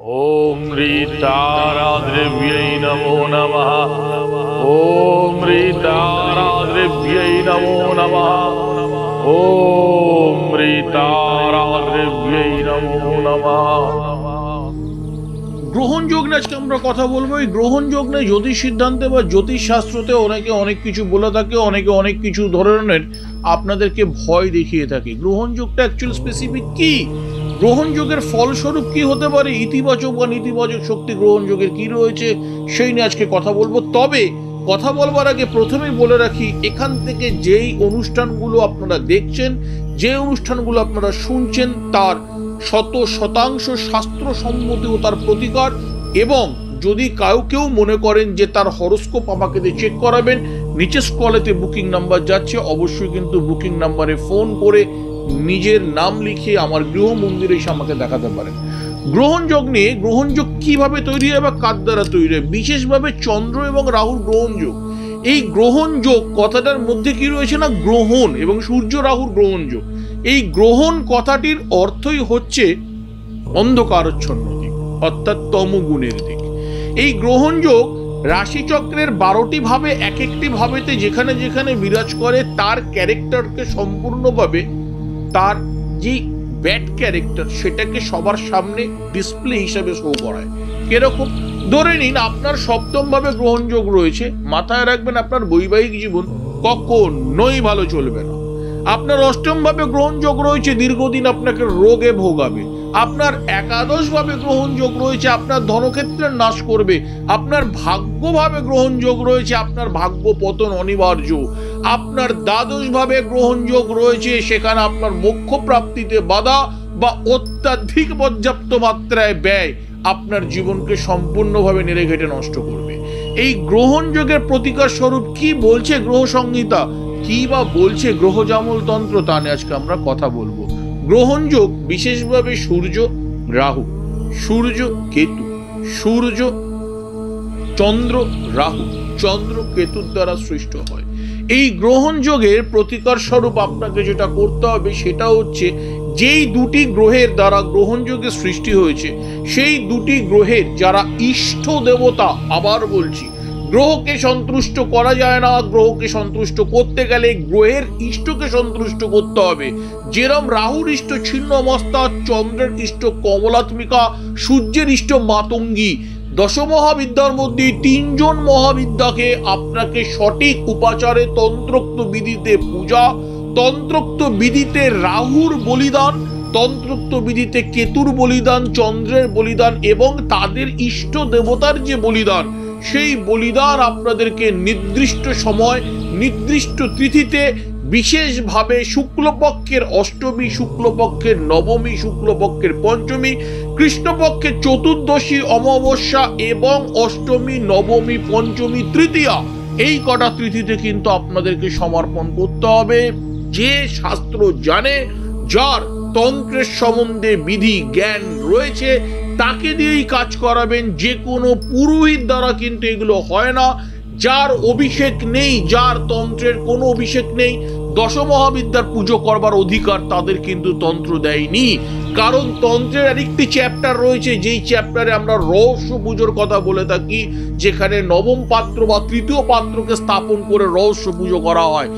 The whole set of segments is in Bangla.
ओम ह्रीताराद्रव्यै नमो नमः। ओम ह्रीताराद्रव्यै नमो नमः। ओम ह्रीताराद्रव्यै नमो नमः। গ্রহণ যোগ নিয়ে আজকে আমরা কথা বলবো। এই গ্রহণ যোগ নিয়ে জ্যোতিষ সিদ্ধান্তে বা জ্যোতিষ শাস্ত্রতে অনেকে অনেক কিছু বলে থাকে, অনেকে অনেক কিছু ধরনের আপনাদেরকে ভয় দেখিয়ে থাকে। গ্রহণ যোগটা অ্যাকচুয়ালি স্পেসিফিক কি, গ্রহণ যোগের ফলস্বরূপ কি হতে পারে, ইতিবাচক বা নেতিবাচক শক্তি গ্রহণ যোগের কি রয়েছে, সেই নিয়ে আজকে কথা বলবো। তবে কথা বলবার আগে প্রথমেই বলে রাখি, এখান থেকে যেই অনুষ্ঠানগুলো আপনারা দেখছেন, যে অনুষ্ঠানগুলো আপনারা শুনছেন, তার 100% শাস্ত্রসম্মতি ও তার প্রতিকার। এবং যদি কেউ মনে করেন যে তার হরোস্কোপ আমাকে দিয়ে চেক করাবেন, নিচে স্ক্রলেতে বুকিং নাম্বার যাচ্ছে, অবশ্যই কিন্তু বুকিং নাম্বারে ফোন করে নিজের নাম লিখে আমার গৃহ মন্দিরে এসে আমাকে দেখাতে পারেন। গ্রহণ যোগ নিয়ে, গ্রহণ যোগ কিভাবে তৈরি হয় বা কার দ্বারা তৈরি হয়, বিশেষভাবে চন্দ্র এবং রাহুর গ্রহণ যোগ। এই গ্রহণ যোগ কথাটার মধ্যে কি রয়েছে না, গ্রহণ এবং সূর্য রাহুর গ্রহণ যোগ। এই গ্রহণ কথাটির অর্থই হচ্ছে অন্ধকারচ্ছন্ন দিক, অর্থাৎ তমগুণের দিক। এই গ্রহণ যোগ রাশিচক্রের 12টি ভাবে, এক একটি ভাবেতে যেখানে যেখানে বিরাজ করে তার ক্যারেক্টারকে সম্পূর্ণভাবে, তার যে ব্যাড ক্যারেক্টার সেটাকে সবার সামনে ডিসপ্লে হিসাবে শো করায়। কিরকম, ধরে নিন আপনার 7ম ভাবে গ্রহণ যোগ রয়েছে, মাথায় রাখবেন আপনার বৈবাহিক জীবন কখনোই ভালো চলবে না। আপনার 8ম ভাবে গ্রহণ যোগ রয়েছে, দীর্ঘদিন আপনাকে রোগে ভোগাবে। আপনার 11ম ভাবে গ্রহণ যোগ রয়েছে, আপনার ধনক্ষেত্রের নাশ করবে। আপনার ভাগ্যভাবে গ্রহণ যোগ রয়েছে, আপনার ভাগ্য পতন অনিবার্য। আপনার 12ম ভাবে গ্রহণ যোগ রয়েছে, সেখানে আপনার মোক্ষ প্রাপ্তিতে বাধা বা অত্যাধিক পর্যাপ্ত মাত্রায় ব্যয় আপনার জীবনকে সম্পূর্ণভাবে নেড়ে ঘেটে নষ্ট করবে। এই গ্রহণ যোগের প্রতিকার স্বরূপ কি বলছে গ্রহ সংহিতা, কি বা বলছে গ্রহজামল তন্ত্র, তা নিয়ে আজকে আমরা কথা বলবো। গ্রহণ যোগ বিশেষভাবে সূর্য রাহু, সূর্য কেতু, সূর্য চন্দ্র রাহু, চন্দ্র কেতুর দ্বারা সৃষ্ট হয়। এই গ্রহণ যোগের প্রতিকার স্বরূপ আপনাকে যেটা করতে হবে সেটা হচ্ছে, যেই দুটি গ্রহের দ্বারা গ্রহণ যোগের সৃষ্টি হয়েছে, সেই দুটি গ্রহের যারা ইষ্ট দেবতা, আবার বলছি, গ্রহকে সন্তুষ্ট করা যায় না, গ্রহকে সন্তুষ্ট করতে গেলে গ্রহের ইষ্টকে সন্তুষ্ট করতে হবে। যেরম রাহুর ইষ্ট ছিন্নমস্তা, চন্দ্রের ইষ্ট কমলাত্মিকা, সূর্যের ইষ্ট মাতঙ্গী। 10 মহাবিদ্যার মধ্যে 3জন মহাবিদ্যাকে আপনাকে সঠিক উপাচারে তন্ত্রোক্ত বিধিতে পূজা, তন্ত্রোক্ত বিধিতে রাহুর বলিদান, তন্ত্রোক্ত বিধিতে কেতুর বলিদান, চন্দ্রের বলিদান এবং তাদের ইষ্ট দেবতার যে বলিদান, সেই বলিদান আপনাদেরকে নির্দিষ্ট সময়, নির্দিষ্ট তিথিতে, বিশেষভাবে শুক্লপক্ষের 8মী, শুক্লপক্ষের 9মী, শুক্লপক্ষের 5মী, কৃষ্ণপক্ষের 14দশী, অমাবস্যা এবং 8মী, 9মী, 5মী, তৃতীয়া, এই কটা তিথিতে কিন্তু আপনাদেরকে সমর্পণ করতে হবে। যে শাস্ত্র জানে, যার তন্ত্রের সম্বন্ধে বিধি জ্ঞান রয়েছে, তাকে দিয়েই কাজ করাবেন। যে কোনো পুরোহিত দ্বারা কিন্তু এগুলো হয় না। যার অভিষেক নেই, যার তন্ত্রের কোনো অভিষেক নেই, 10 মহাবিদ্যার পুজো করবার অধিকার তাদের কিন্তু তন্ত্র দেয়নি। কারণ তন্ত্রের আরেকটি চ্যাপ্টার রয়েছে, যেই চ্যাপ্টারে আমরা রহস্য পুজোর কথা বলে থাকি, যেখানে 9ম পাত্র বা 3য় পাত্রকে স্থাপন করে রহস্য পুজো করা হয়।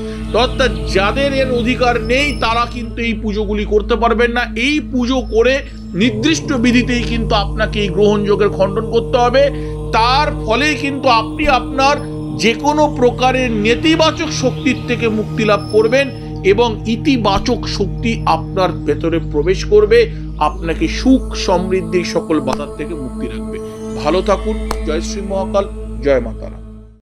অর্থাৎ যাদের এর অধিকার নেই তারা কিন্তু এই পুজোগুলি করতে পারবেন না। এই পুজো করে নির্দিষ্ট বিধিতেই কিন্তু আপনাকে এই গ্রহণ যোগের খণ্ডন করতে হবে। তার ফলে কিন্তু আপনি আপনার যে কোনো প্রকারের নেতিবাচক শক্তির থেকে মুক্তি লাভ করবেন এবং ইতিবাচক শক্তি আপনার ভেতরে প্রবেশ করবে, আপনাকে সুখ সমৃদ্ধি সকল বাধার থেকে মুক্তি রাখবে। ভালো থাকুন। জয় শ্রী মহাকাল, জয় মা তারা।